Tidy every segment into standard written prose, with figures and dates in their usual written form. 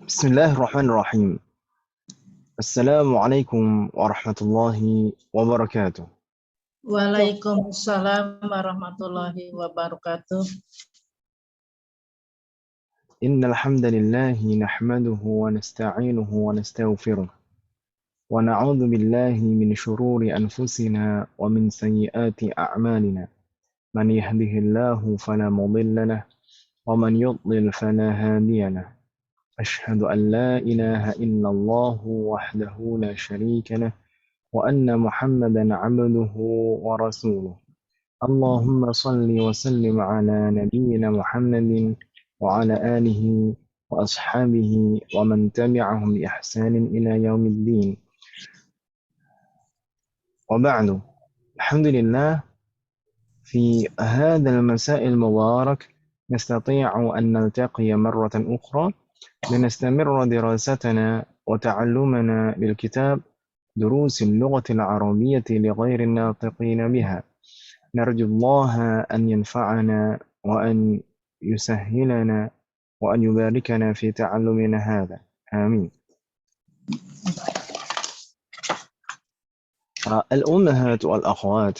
Bismillahirrahmanirrahim. Assalamualaikum warahmatullahi wabarakatuh. Waalaikumsalam warahmatullahi wabarakatuh. Innal hamdalillahi nahmaduhu wa nasta'inuhu wa nastaghfiruh. Wa na'udzu billahi min shururi anfusina wa min sayyiati a'malina. Man yahdihillahu fala mudilla lahu wa man yudlil fala hadiya lahu. أشهد أن لا إله إلا الله وحده لا شريك له وأن محمدا عبده ورسوله اللهم صل وسلم على نبينا محمد وعلى آله وأصحابه ومن تبعهم بإحسان إلى يوم الدين وبعد الحمد لله في هذا المساء المبارك نستطيع أن نلتقي مرة أخرى لنستمر دراستنا وتعلمنا بالكتاب دروس اللغة العربية لغير الناطقين بها نرجو الله أن ينفعنا وأن يسهلنا وأن يباركنا في تعلمنا هذا آمين. الأمهات والأخوات،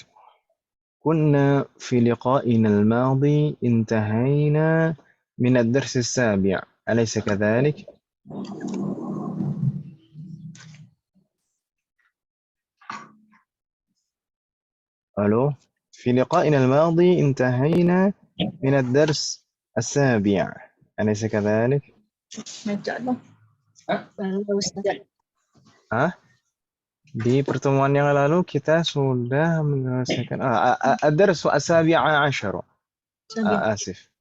كنا في لقائنا الماضي انتهينا من الدرس السابع، أليس كذلك؟ ألو، في لقائنا الماضي انتهينا من الدرس السابع، أليس كذلك؟ Di pertemuan yang lalu kita sudah menyelesaikan ad-dars as-sabi'a asyara. Asif.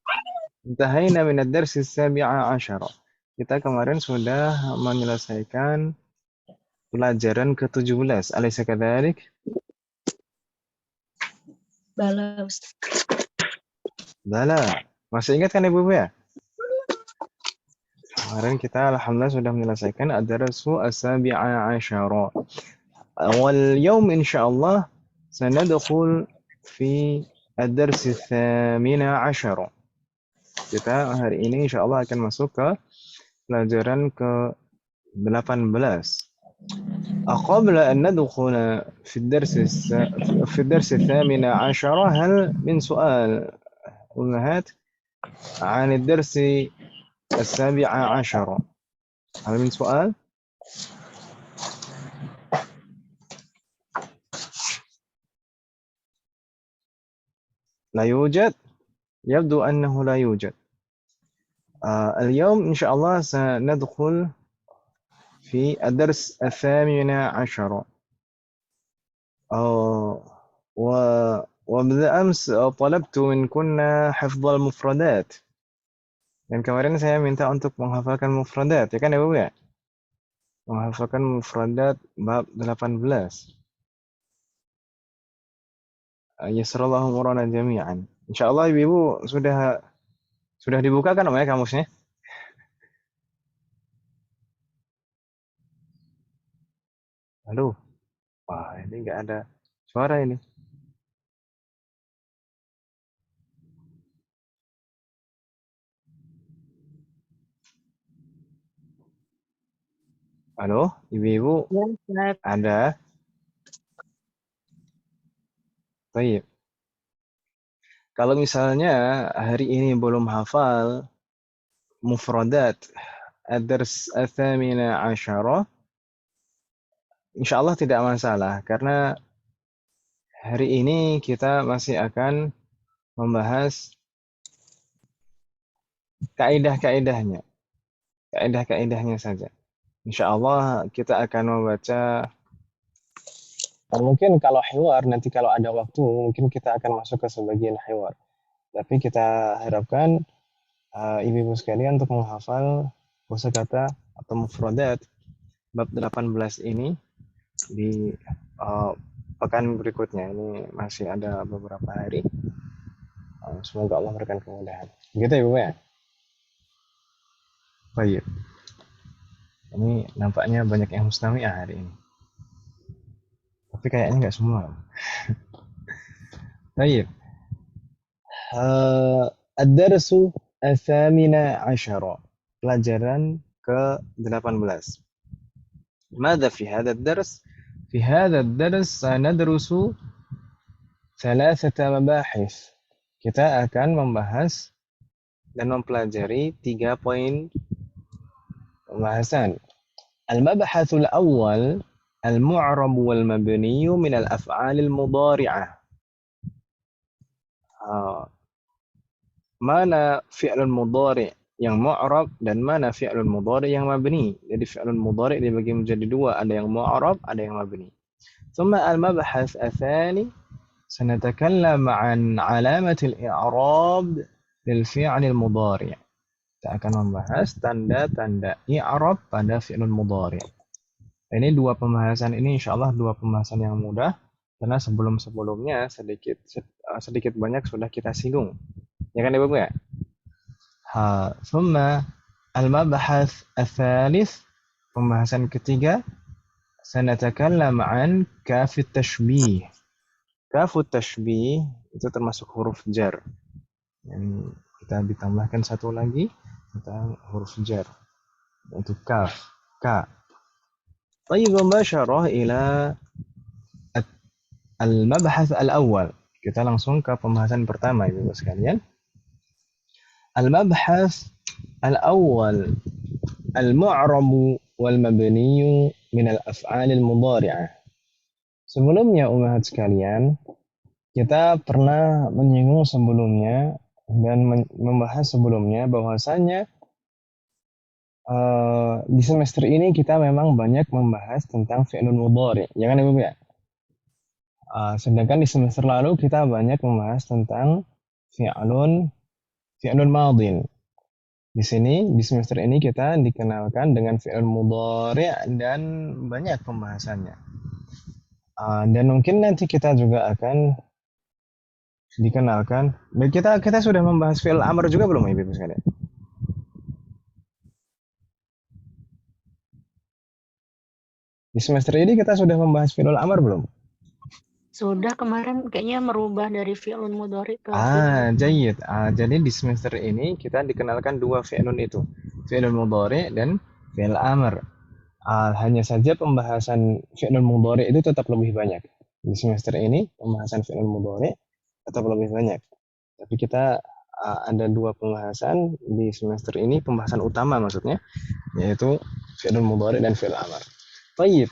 Intahayna min ad-dars as-sabi'a asyara. Kita kemarin sudah menyelesaikan pelajaran ke-17. Alaysa kadzalik? Bala, Ustaz. Bala. Masih ingat kan Ibu ya? Kemarin kita alhamdulillah sudah menyelesaikan ad-dars as-sabi'a asyara. واليوم إن شاء الله سندخل في الدرس الثامن عشر. Kita hari ini insya Allah akan masuk ke pelajaran ke-18. قبل أن ندخل في الدرس الثامن عشر هل من سؤال أمهات عن الدرس السابع عشر؟ هل من سؤال؟ لا يوجد؟ يبدو أنه لا يوجد. اليوم إن شاء الله سندخل في الدرس الثامن عشر. وبالأمس طلبت منكن حفظ المفردات. Dan kemarin saya minta untuk menghafalkan mufradat, ya kan ya Bu ya? Menghafalkan mufradat bab 18. Yasrallahu murana jami'an. Insyaallah Ibu sudah dibuka kan Om ya kamusnya? Aduh. Wah, ini enggak ada suara ini. Halo, Ibu-ibu ada? Baik. Kalau misalnya hari ini belum hafal mufradat ad-dars ats-tsamina asyara, insyaallah tidak masalah karena hari ini kita masih akan membahas kaidah-kaidahnya. Kaidah-kaidahnya saja. Insyaallah kita akan membaca. Mungkin kalau hiwar, nanti kalau ada waktu, mungkin kita akan masuk ke sebagian hiwar. Tapi kita harapkan ibu-ibu sekalian untuk menghafal kosakata atau mufradat bab 18 ini di pekan berikutnya. Ini masih ada beberapa hari. Semoga Allah memberikan kemudahan. Begitu Ibu ya? Baik. Ini nampaknya banyak yang mustami'ah hari ini. Tapi kayaknya nggak semua. Baik. Ad-darsu ats-tsamina asyara. Pelajaran ke-18. ماذا في هذا الدرس؟ في هذا الدرس سندرس 3 مباحث. Kita akan membahas dan mempelajari 3 poin pembahasan. المبحث الأول المعرب والمبني من الأفعال المضارعة. Mana fi'lun mudhari' yang mu'rab dan mana fi'lun mudhari' yang mabni. Jadi fi'lun mudhari' dibagi menjadi 2, ada yang mu'rab, ada yang mabni. ثم المبحث الثاني سنتكلم عن علامة الإعراب للفعل المضارع. Kita akan membahas tanda-tanda i'rab pada fi'lun mudhari'. Ini 2 pembahasan ini insyaallah 2 pembahasan yang mudah karena sebelum-sebelumnya sedikit banyak sudah kita singgung. Ya kan Ibu ya? ثم المبحث الثالث pembahasan ketiga سنتكلم عن كاف التشبيه. كاف التشبيه itu termasuk huruf jar. Yang kita ditambahkan satu lagi tentang huruf jar untuk kaf, ka. طيب مباشرة إلى المبحث الأول. Kita langsung ke pembahasan pertama Ibu sekalian. المبحث الأول المعرب والمبني من الأفعال المضارعة. Sebelumnya umat sekalian, kita pernah menyinggung sebelumnya dan membahas sebelumnya bahwasanya di semester ini kita memang banyak membahas tentang fi'lun mudhari', ya kan Ibu ya? Sedangkan di semester lalu kita banyak membahas tentang fi'lun madin. Di sini di semester ini kita dikenalkan dengan fi'il mudhari' dan banyak pembahasannya. Dan mungkin nanti kita juga akan dikenalkan. Dan kita sudah membahas fi'il amr juga belum Ibu sekalian? Di semester ini kita sudah membahas fi'il amr belum? Sudah kemarin kayaknya merubah dari fi'lun mudhari ke fi'lun. Jayid. Jadi di semester ini kita dikenalkan 2 fi'lun itu. Fi'lun mudhari' dan fi'il amr. Hanya saja pembahasan fi'lun mudhari' itu tetap lebih banyak. Di semester ini pembahasan fi'lun mudhari' tetap lebih banyak. Tapi kita ada 2 pembahasan di semester ini, pembahasan utama maksudnya, yaitu fi'lun mudhari' dan fi'il amr. Baik.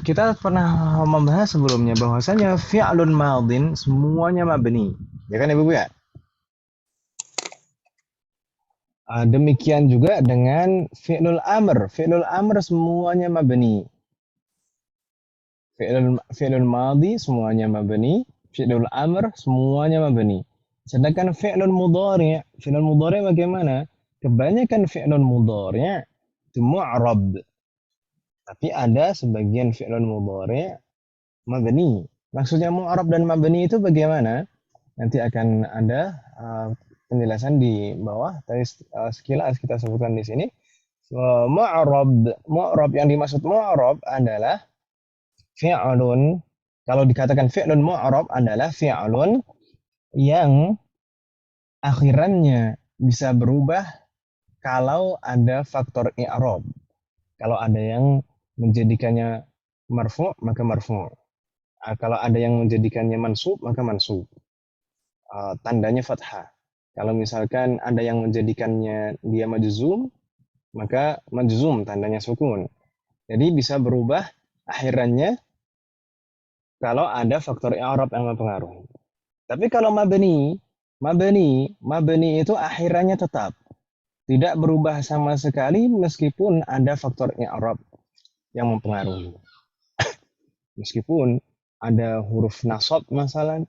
Kita pernah membahas sebelumnya bahwasanya fi'lun madin semuanya mabni. Ya kan Ibu ya? Demikian juga dengan fi'lul amr. Fi'lul amr semuanya mabni. Fi'lul madhi semuanya mabni. Fi'lul amr semuanya mabni. Sedangkan fi'lun mudhari' bagaimana? Kebanyakan fi'lun mudhari' itu mu'rab. Tapi ada sebagian fi'lun mudhari' mabni. Maksudnya mu'rab dan mabni itu bagaimana? Nanti akan ada penjelasan di bawah. Tapi sekilas kita sebutkan di sini. Mu'rab yang dimaksud mu'rab adalah fi'lun. Kalau dikatakan fi'lun mu'rab adalah fi'lun yang akhirannya bisa berubah kalau ada faktor i'rab. Kalau ada yang menjadikannya marfu' maka marfu'. Kalau ada yang menjadikannya mansub maka mansub. Tandanya fathah. Kalau misalkan ada yang menjadikannya dia majzum maka majzum tandanya sukun. Jadi bisa berubah akhirannya kalau ada faktor i'rab yang mempengaruhi. Tapi kalau mabni itu akhirannya tetap tidak berubah sama sekali meskipun ada faktor i'rab yang mempengaruhi. Meskipun ada huruf nasab masalah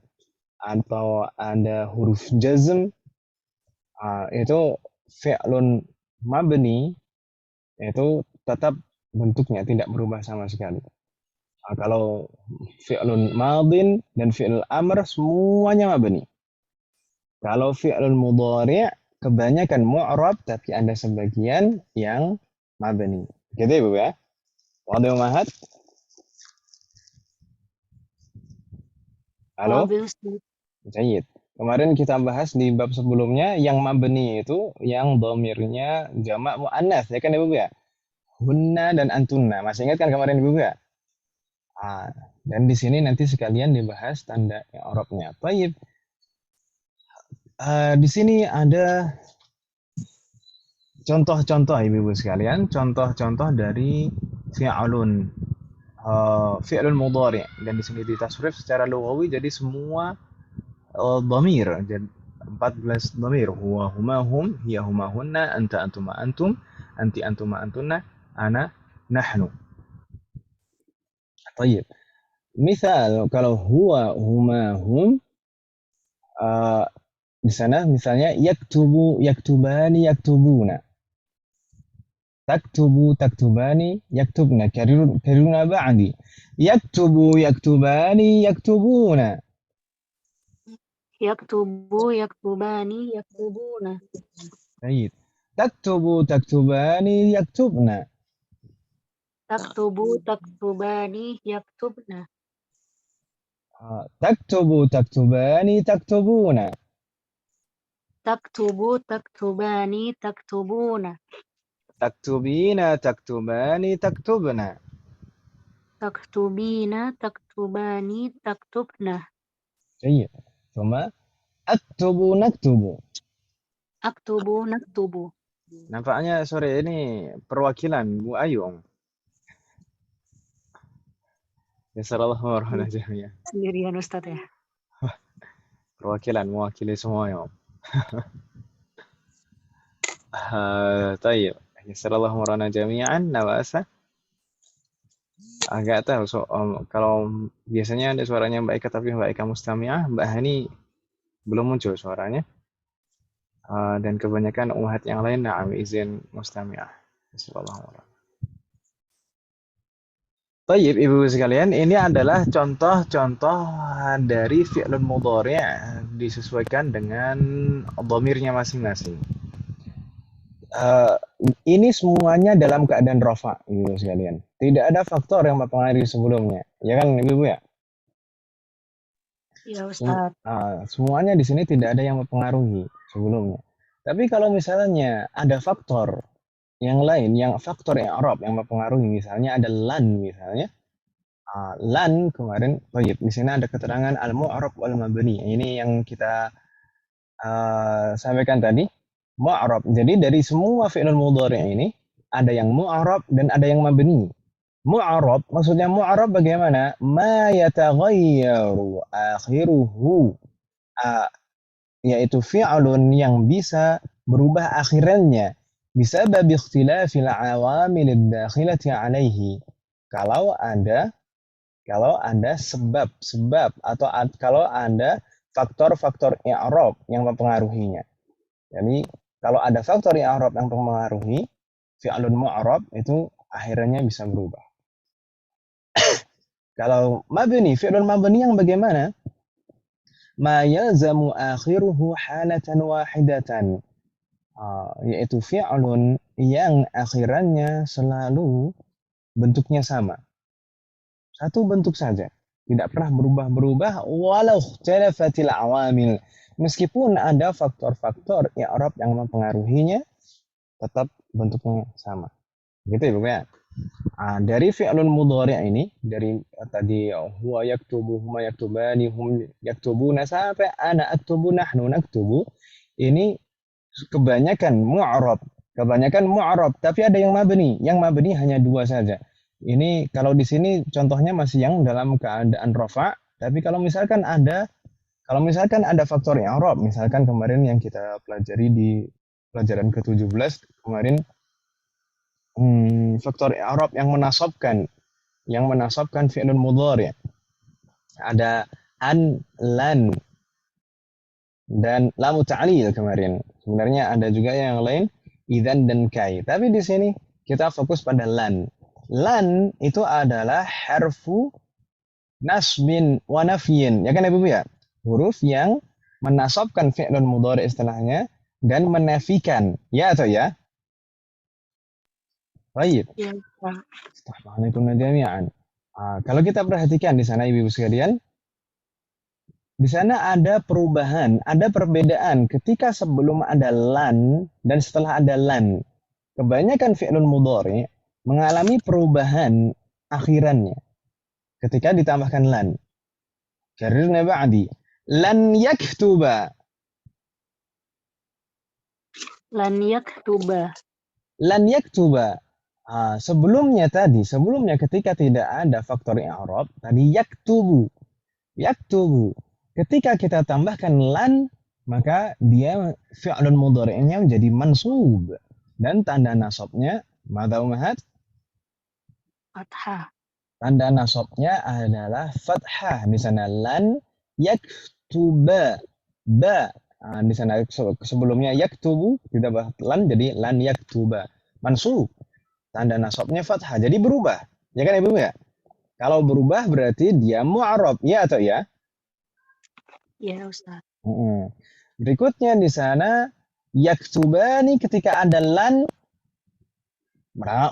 atau ada huruf jazm, itu fi'lun mabni itu tetap bentuknya tidak berubah sama sekali. Kalau fi'lun madin dan fi'l amr semuanya mabni. Kalau fi'lun mudhari' kebanyakan mu'rab tapi ada sebagian yang mabni. Gitu ya, Bu ya? Waduh mahat. Halo? Jayid. Kemarin kita bahas di bab sebelumnya yang mabni itu yang dhamirnya jamak muannats ya kan Ibu ya? Hunna dan antunna. Masih ingat kan kemarin Ibu ya? Ah, dan di sini nanti sekalian dibahas tanda i'rabnya. Baik. Di sini ada contoh-contoh Ibu sekalian, contoh-contoh dari fi'alun fi'lun mudhari' dan di sini ditasrif secara lughawi jadi semua dhamir. Jadi 14 dhamir. Huwa huma hum, hiya huma hunna, anta antuma antum, anti antuma antunna, ana nahnu. Baik. Misal kalau huwa huma hum di sana misalnya yaktubu yaktubani yaktubuna. Taktubu taktubani yaktubna. Kariruna ba'di. Yaktubu yaktubani yaktubuna. Yaktubu, yaktubani, yaktubuna. Baik. Taktubu taktubani yaktubna. Taktubu, taktubani, yaktubna. Taktubu taktubani taktubuna. Taktubu, taktubani, taktubuna. Taktubina taktubani taktubna. Taktubina, taktubani, taktubna. Baik. ثم أكتب نكتب. Aktubu, naktubu. Nampaknya sore ini perwakilan Bu Ayung. Jazakallahu khairan jami'an. Sendirian Ustadz ya. Perwakilan mewakili semua ya. طيب. Jazakallahu khairan jami'an. Nawasa. Agak tahu kalau biasanya ada suaranya Mbak Eka tapi Mbak Eka Mustami'ah, Mbak Hani belum muncul suaranya. Dan kebanyakan umat yang lain na'am izin Mustami'ah. Jazakallahu khairan. Baik, Ibu sekalian, ini adalah contoh-contoh dari fi'lun mudhari' disesuaikan dengan dhamirnya masing-masing. Ini semuanya dalam keadaan rafa, Ibu sekalian. Tidak ada faktor yang mempengaruhi sebelumnya. Ya kan, Ibu ya? Ya Ustadz. Semuanya di sini tidak ada yang mempengaruhi sebelumnya. Tapi kalau misalnya ada faktor yang lain, yang faktor i'rab yang mempengaruhi, misalnya ada lan misalnya. Lan kemarin, baik, di sini ada keterangan al-mu'rab wal mabni. Ini yang kita sampaikan tadi, mu'rab. Jadi dari semua fi'lul mudhari' ini ada yang mu'rab dan ada yang mabni. Mu'rab maksudnya mu'rab bagaimana? Ma yataghayyaru akhiruhu, yaitu fi'lun yang bisa berubah akhirannya bisa bab ikhtilafil awamil ad-dakhilati alaihi. Kalau ada sebab-sebab atau kalau ada faktor-faktor i'rab yang mempengaruhinya. Jadi kalau ada faktor i'rab yang mempengaruhi fi'lun mu'rab itu akhirnya bisa berubah. Kalau mabni, fi'lun mabni yang bagaimana? Ma yalzamu akhiruhu halatan wahidatan. Yaitu fi'lun yang akhirannya selalu bentuknya sama. Satu bentuk saja, tidak pernah berubah-berubah walau ikhtalafatil awamil. Meskipun ada faktor-faktor i'rab yang mempengaruhinya, tetap bentuknya sama. Gitu ya, Bu ya. Dari fi'lun mudhari' ini, dari tadi huwa yaktubu, huma yaktubani, hum yaktubuna sampai ana aktubu, nahnu naktubu, ini kebanyakan mu'rab, tapi ada yang mabni. Yang mabni hanya dua saja. Ini kalau di sini contohnya masih yang dalam keadaan rafa, tapi kalau misalkan ada faktor i'rab, misalkan kemarin yang kita pelajari di pelajaran ke-17 kemarin, faktor i'rab yang menasabkan fi'lun mudhari'. Ada an, lan, dan lamu ta'lil kemarin. Sebenarnya ada juga yang lain, idzan dan kai. Tapi di sini kita fokus pada lan. Lan itu adalah harfu nasbin wa nafyin. Ya kan Ibu ya? Huruf yang menasabkan fi'lun mudhari' istilahnya dan menafikan. Ya atau ya? Baik. Ya, Pak. Astagfirullahaladzim jami'an. Kalau kita perhatikan di sana Ibu sekalian, di sana ada perubahan, ada perbedaan ketika sebelum ada lan dan setelah ada lan. Kebanyakan fi'lun mudhari mengalami perubahan akhirannya ketika ditambahkan lan. Karirna ba'di. Lan yaktuba. Lan yaktuba. Lan yaktuba. Sebelumnya ketika tidak ada faktor i'rab, tadi yaktubu. Yaktubu. Ketika kita tambahkan lan, maka dia fi'lun mudhari'nya menjadi mansub. Dan tanda nasabnya, madza umahat? Fathah. Tanda nasabnya adalah fathah. Di sana lan yaktuba. Ba. Di sana sebelumnya yaktubu tidak lan jadi lan yaktuba. Mansub. Tanda nasabnya fathah. Jadi berubah. Ya kan Ibu ya? Kalau berubah berarti dia mu'arab, ya atau ya? Ya, Ustaz. Berikutnya di sana yaktubani ketika ada lan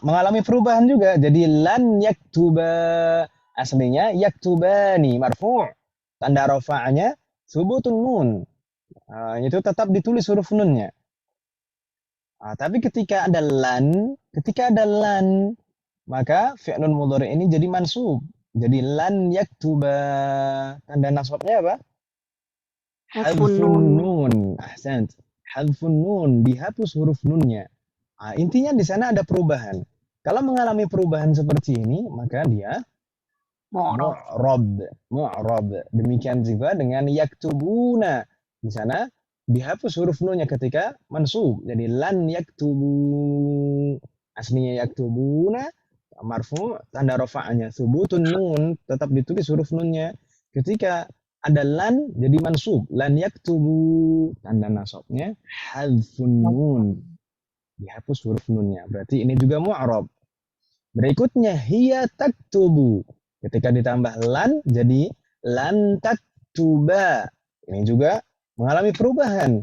mengalami perubahan juga. Jadi lan yaktuba aslinya yaktubani marfu'. Tanda rafa'nya subutun nun. Itu tetap ditulis huruf nunnya. Tapi ketika ada lan maka fi'lun mudhari ini jadi mansub. Jadi lan yaktuba. Tanda nasabnya apa? Hadfun nun. Ahsant. Hadfun nun, dihapus huruf nunnya. Intinya di sana ada perubahan. Kalau mengalami perubahan seperti ini, maka dia mu'rab. Demikian juga dengan yaktubuna. Di sana dihapus huruf nunnya ketika mansub. Jadi lan yaktubu. Aslinya yaktubuna marfu, tanda rafa'nya subutun nun, tetap ditulis huruf nunnya. Ketika ada lan jadi mansub, lan yaktubu, tanda nasabnya hadfun nun, dihapus huruf nunnya. Berarti ini juga mu'rab. Berikutnya hiya taktubu. Ketika ditambah lan jadi lan taktuba. Ini juga mengalami perubahan,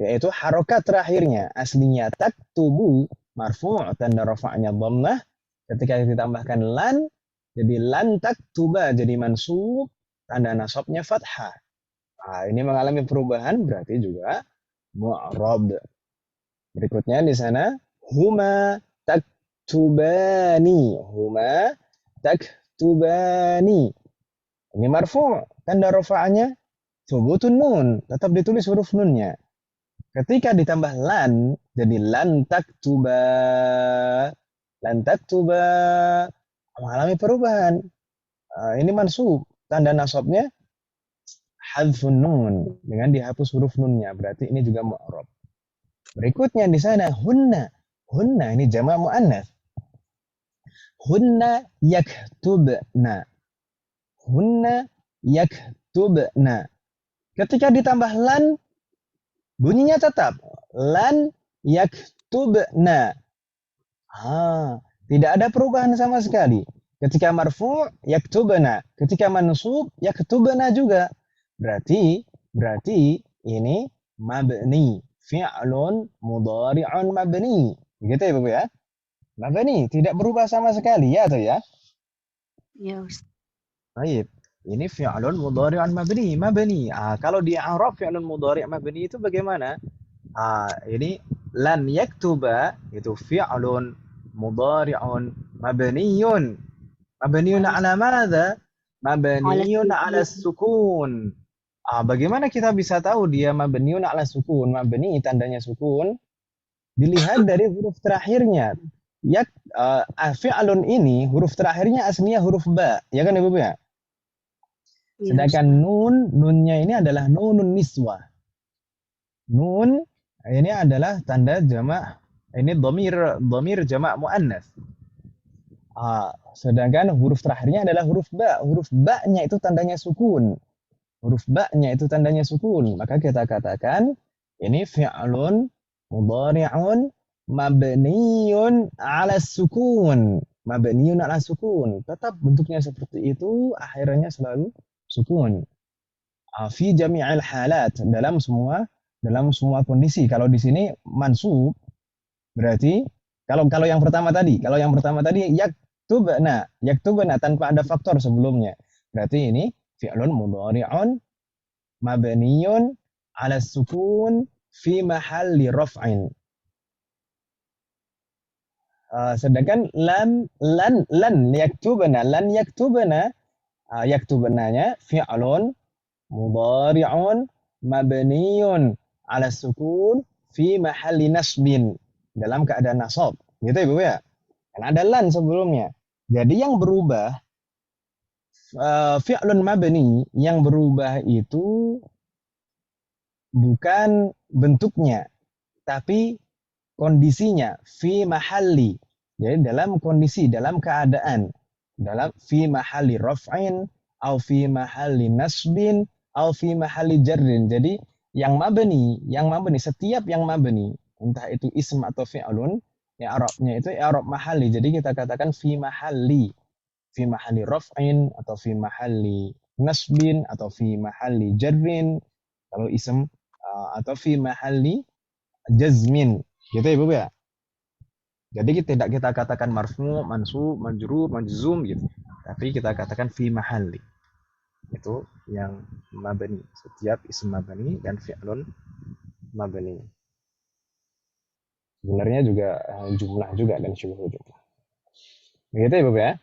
yaitu harokat terakhirnya. Aslinya taktubu marfu', tanda rafa'nya dhammah. Ketika ditambahkan lan jadi lan taktuba, jadi mansub, tanda nasabnya fathah. Ini mengalami perubahan berarti juga mu'rab. Berikutnya di sana huma taktubani. Huma taktubani. Ini marfu', tanda rafa'nya subutun nun, tetap ditulis huruf nunnya. Ketika ditambah lan jadi lan taktuba. Lan taktuba mengalami perubahan. Ini mansub, tanda nasabnya hadfun nun dengan dihapus huruf nunnya, berarti ini juga mu'rab. Berikutnya di sana hunna. Hunna ini jamak muannats. Hunna yaktubna. Hunna yaktubna. Ketika ditambah lan bunyinya tetap lan yaktubna. Tidak ada perubahan sama sekali. Ketika marfu' yaktubna, ketika mansub yaktubna juga. Berarti ini mabni, fi'lun mudhari'un mabni. Begitu ya, Bapak ya? Mabni, tidak berubah sama sekali ya atau ya? Ya, Ustaz. Baik. Ini fi'lun mudhari'un mabni. Kalau di i'rab fi'lun mudhari' mabni itu bagaimana? Ini lan yaktuba itu fi'lun mudhari'un mabniyun. Mabniyun ala madza? Mabniyun ala sukun. Bagaimana kita bisa tahu dia mabniyun ala sukun? Mabni tandanya sukun. Dilihat dari huruf terakhirnya. Fi'lun ini huruf terakhirnya aslinya huruf ba, ya kan Ibu ya? Sedangkan nunnya ini adalah nunun niswah. Nun ini adalah tanda jamak, ini dhamir jamak muannas. Sedangkan huruf terakhirnya adalah huruf ba. Huruf ba-nya itu tandanya sukun. Maka kita katakan ini fi'lun mudhari'un mabniyun 'ala sukun. Tetap bentuknya seperti itu, akhirnya selalu sukun. Fi jami'il halat, dalam semua kondisi. Kalau di sini mansub berarti kalau yang pertama tadi yaktubna tanpa ada faktor sebelumnya. Berarti ini fi'lun mudhari'un mabniyun ala sukun fi mahalli raf'in. Sedangkan lan yaktubana yaktubananya fi'lun mudhari'un mabniyun ala sukun fi mahalli nasbin, dalam keadaan nasab. Gitu ya, Bu ya. Kan ada lan sebelumnya. Jadi yang berubah fi'lun mabni, yang berubah itu bukan bentuknya, tapi kondisinya, fi mahalli. Jadi dalam kondisi, dalam keadaan, dalam fi mahalli raf'in, au fi mahalli nasbin, au fi mahalli jarrin. Jadi yang mabni, setiap yang mabni, entah itu ism atau fi'lun, i'rabnya itu i'rab mahalli. Jadi kita katakan fi mahalli raf'in, atau fi mahalli nasbin, atau fi mahalli jarrin kalau ism, atau fi mahalli jazmin. Gitu ya, Bu ya. Jadi tidak kita katakan marfu, mansub, majrur, majzum gitu. Tapi kita katakan fi mahalli. Itu yang mabni. Setiap ism mabni dan fi'lun mabni. Sebenarnya juga jumlah juga dan syubuh juga. Begitu ya, Bu ya.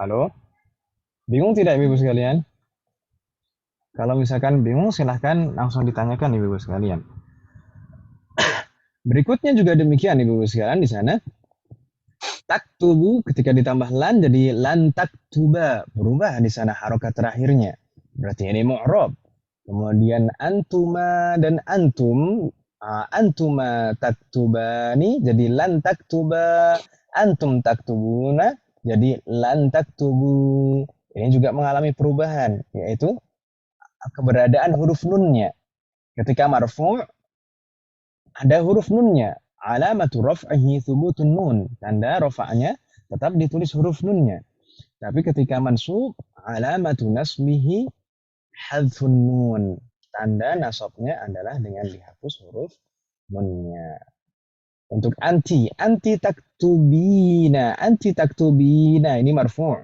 Halo? Bingung tidak Ibu sekalian? Kalau misalkan bingung silahkan langsung ditanyakan Ibu sekalian. Berikutnya juga demikian Ibu sekalian di sana. Taktubu ketika ditambah lan jadi lan taktuba, berubah di sana harokat terakhirnya. Berarti ini mu'rab. Kemudian antuma dan antum, antuma taktubani jadi lan taktuba, antum taktubuna jadi lan taktubu. Ini juga mengalami perubahan, yaitu keberadaan huruf nunnya. Ketika marfu' ada huruf nunnya, alamatu raf'ihi thubutun nun, tanda rafa'nya tetap ditulis huruf nunnya. Tapi ketika mansub, alamatu nasbihi hadfun nun, tanda nasabnya adalah dengan dihapus huruf nunnya. Untuk anti taktubina, ini marfu'.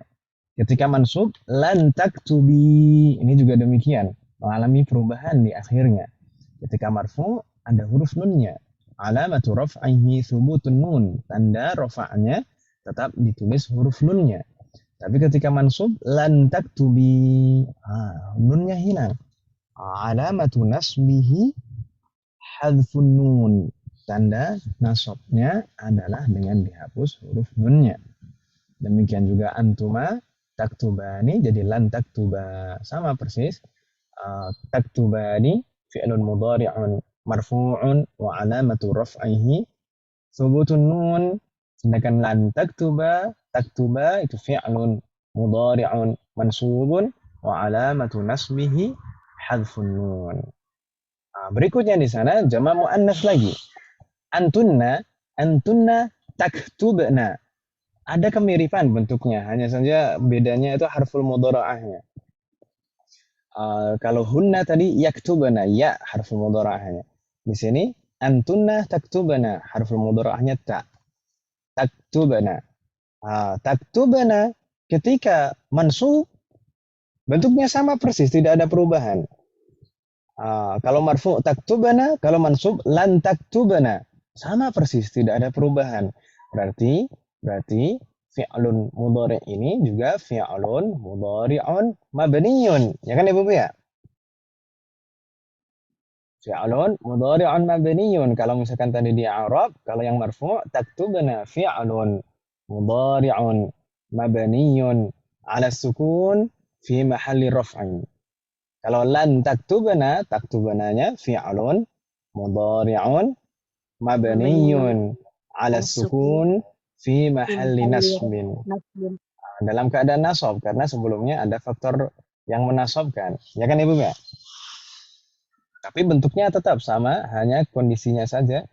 Ketika mansub, lan taktubi, ini juga demikian, mengalami perubahan di akhirnya. Ketika marfu' ada huruf nunnya, alamatu raf'ihi thubutun nun, tanda rafa'nya tetap ditulis huruf nunnya. Tapi ketika mansub lan taktubi, nunnya hilang. Alamatu nasbihi hadfun nun, tanda nasabnya adalah dengan dihapus huruf nunnya. Demikian juga antuma taktubani jadi lan taktuba, sama persis. Taktubani fi'lun mudhari'un marfu'un wa alamatu raf'ihi thubutun nun, sedangkan lan taktuba itu fi'lun mudhari'un mansubun wa alamatu nasbihi hadfun nun. Berikutnya di sana jama' muannas lagi. Antunna taktubna. Ada kemiripan bentuknya, hanya saja bedanya itu harful mudhara'ahnya. Kalau hunna tadi yaktubana, ya harful mudhara'ahnya. Di sini antunna taktubana, harful mudhara'ahnya ta. Taktubana. Taktubana ketika mansub bentuknya sama persis, tidak ada perubahan. Kalau marfu taktubana, kalau mansub lan taktubana, sama persis, tidak ada perubahan. Berarti fi'lun mudhari' ini juga fi'lun mudhari'un mabniyun. Ya kan Ibu ya? Fi'lun mudhari'un mabniyun. Kalau misalkan tadi di Arab, kalau yang marfu' taktubna fi'lun mudhari'un mabniyun 'ala sukun fi mahalli raf'in. Kalau lan taktubananya fi'lun mudhari'un mabniyun 'ala sukun fi mahalli nasbin. Dalam keadaan nasab, karena sebelumnya ada faktor yang menasabkan. Ya kan Ibu ya? Tapi bentuknya tetap sama, hanya kondisinya saja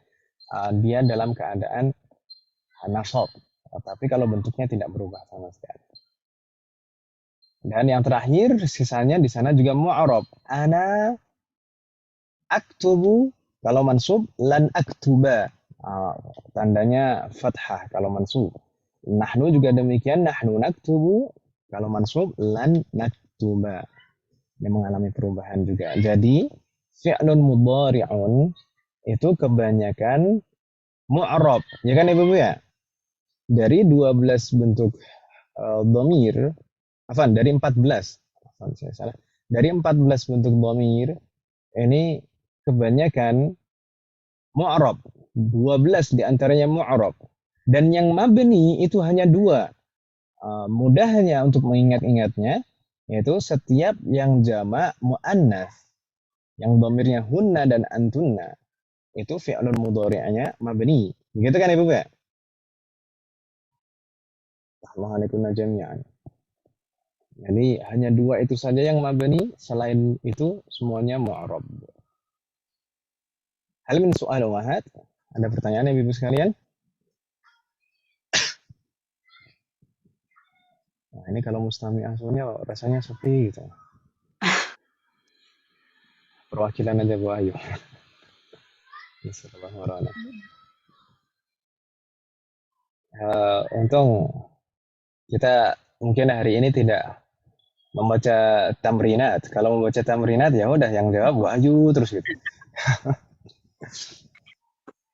dia dalam keadaan nasab. Tapi kalau bentuknya tidak berubah sama sekali. Dan yang terakhir, sisanya di sana juga mu'arab. Ana aktubu, kalau mansub, lan aktuba. Tandanya fathah kalau mansub. Nahnu juga demikian, nahnu naktubu, kalau mansub lan naktuba. Dia mengalami perubahan juga. Jadi fi'lun mudhari'un itu kebanyakan mu'rab. Ya kan Ibu ya? Dari 12 bentuk dhamir, dari 14. Saya salah. Dari 14 bentuk dhamir ini kebanyakan mu'rab. 12 diantaranya mu'rab. Dan yang mabni itu hanya 2. Mudahnya untuk mengingat-ingatnya yaitu setiap yang jamak muannas, yang dhamirnya hunna dan antunna, itu fi'lun mudhari'nya mabni. Begitu kan Ibu ya? Alaikum jami'an. Jadi hanya 2 itu saja yang mabni, selain itu semuanya mu'rab. Hal min soal wahad? Ada pertanyaan Ibu sekalian? Nah, ini kalau mustami'ah soalnya rasanya sepi gitu. Perwakilan aja Bu Ayu. Bismillahirrahmanirrahim. Untung kita mungkin hari ini tidak membaca tamrinat. Kalau membaca tamrinat ya udah yang jawab Bu Ayu terus gitu.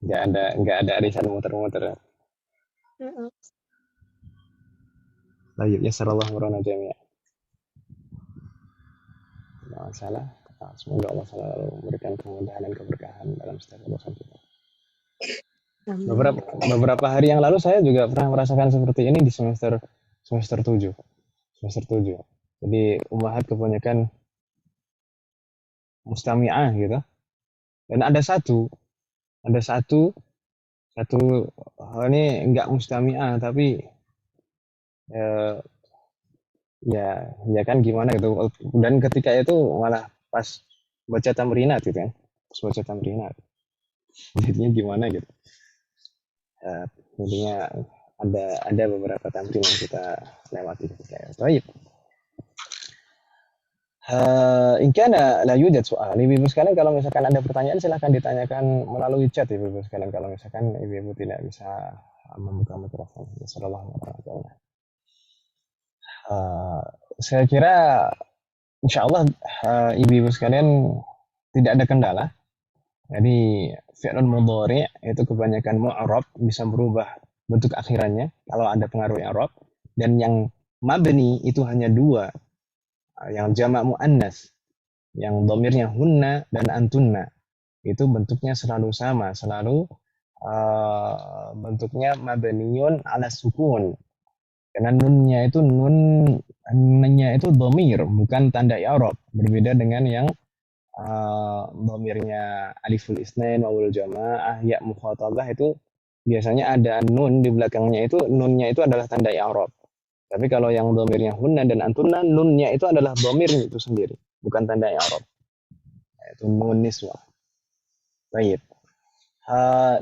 Nggak ada arisan muter-muter. Baik, ya sallallahu alaihi wasallam. Masalah. Semoga Allah selalu memberikan kemudahan dan keberkahan dalam setiap urusan kita. Beberapa hari yang lalu saya juga pernah merasakan seperti ini di semester 7. Semester 7. Jadi ummahat kebanyakan mustami'ah gitu. Dan ada satu ini enggak mustami'ah tapi ya kan gimana gitu. Dan ketika itu malah pas baca tamrinat gitu kan. Pas baca tamrinat. Jadinya gimana gitu. Jadinya ada beberapa tamrin yang kita lewati ketika itu. Baik. In kana la yujad soal, ibu-ibu sekalian kalau misalkan ada pertanyaan silahkan ditanyakan melalui chat ibu-ibu sekalian kalau misalkan ibu-ibu tidak bisa membuka mikrofon. Sallallahu alaihi wasallam. Saya kira insya Allah ibu-ibu sekalian tidak ada kendala. Jadi fi'lun mudhari' itu kebanyakan mu'rab, bisa berubah bentuk akhirannya kalau ada pengaruh i'rab, dan yang mabni itu hanya 2, yang jamak muannas, yang dhamirnya hunna dan antunna, itu bentuknya selalu sama, selalu bentuknya mabniun ala sukun. Karena nunnya itu dhamir, bukan tanda i'rab, berbeda dengan yang dhamirnya aliful isnain, wawul jamaah, ya mukhatabah itu biasanya ada nun di belakangnya, itu nunnya itu adalah tanda i'rab. Tapi kalau yang dhamirnya hunna dan antunna, nunnya itu adalah dhamir itu sendiri, bukan tanda i'rab. Itu nun niswah. Baik.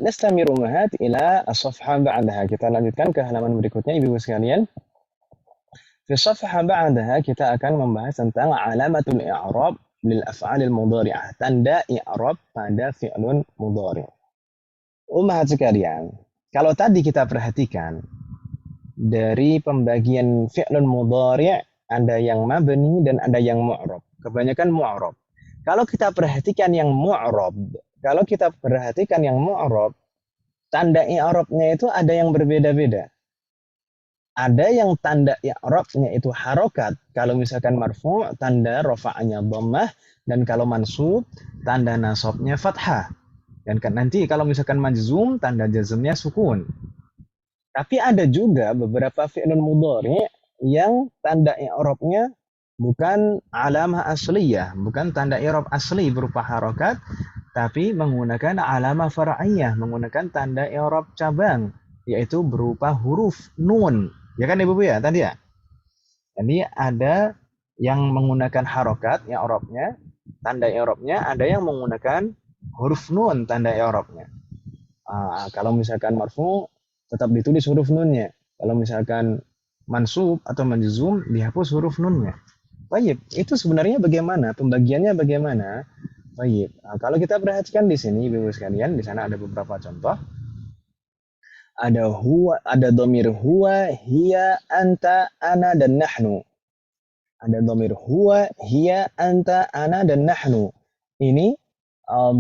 Nastamiru mahat ila as-safha ba'daha. Kita lanjutkan ke halaman berikutnya Ibu sekalian. Di safha ba'daha kita akan membahas tentang alamatul i'rab lil af'alil mudhari'ah, tanda i'rab pada fi'lun mudhari'. Ummahat sekalian, kalau tadi kita perhatikan dari pembagian fi'lun mudhari' ada yang mabni dan ada yang mu'rab. Kebanyakan mu'rab. Kalau kita perhatikan yang mu'rab, tanda i'rabnya itu ada yang berbeda-beda. Ada yang tanda i'rabnya itu harokat. Kalau misalkan marfu' tanda rafa'nya dhammah, dan kalau mansub tanda nasabnya fathah. Dan nanti kalau misalkan majzum tanda jazmnya sukun. Tapi ada juga beberapa fi'lun mudhari' yang tanda i'rabnya bukan alamah asliyah, bukan tanda i'rab asli berupa harokat, tapi menggunakan alamah far'iyah, menggunakan tanda i'rab cabang, yaitu berupa huruf nun. Ya kan Ibu ya tadi ya? Jadi ada yang menggunakan harokat i'rabnya, tanda i'rabnya, ada yang menggunakan huruf nun tanda i'rabnya. Kalau misalkan marfu tetap ditulis huruf nunnya. Kalau misalkan mansub atau majzum dihapus huruf nunnya. Baik, itu sebenarnya bagaimana? Pembagiannya bagaimana? Baik, kalau kita perhatikan di sini Ibu sekalian, di sana ada beberapa contoh. Ada huwa, ada dhamir huwa, hiya, anta, ana, dan nahnu. ada dhamir huwa, hiya, anta, ana, dan nahnu. Ini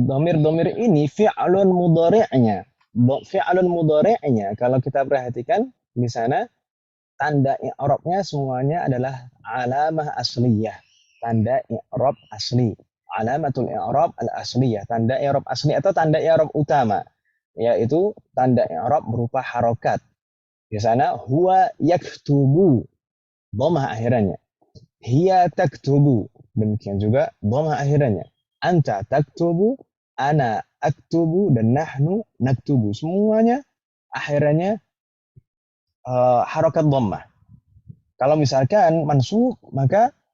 dhamir-dhamir ini fi'lun mudhari'nya. Fi'lun mudhari'nya kalau kita perhatikan di sana tanda i'rabnya semuanya adalah alamah asliyah. Tanda i'rab asli. Alamatul i'rab al-asliyah. Tanda i'rab asli atau tanda i'rab utama. Yaitu tanda i'rab berupa harokat. Di sana huwa yaktubu. Dhammah akhirannya. Hiya taktubu. Demikian juga dhammah akhirannya. Anta taktubu, ana aktubu, dan nahnu naktubu. Semuanya akhirannya harokat dhammah. Kalau misalkan mansub, maka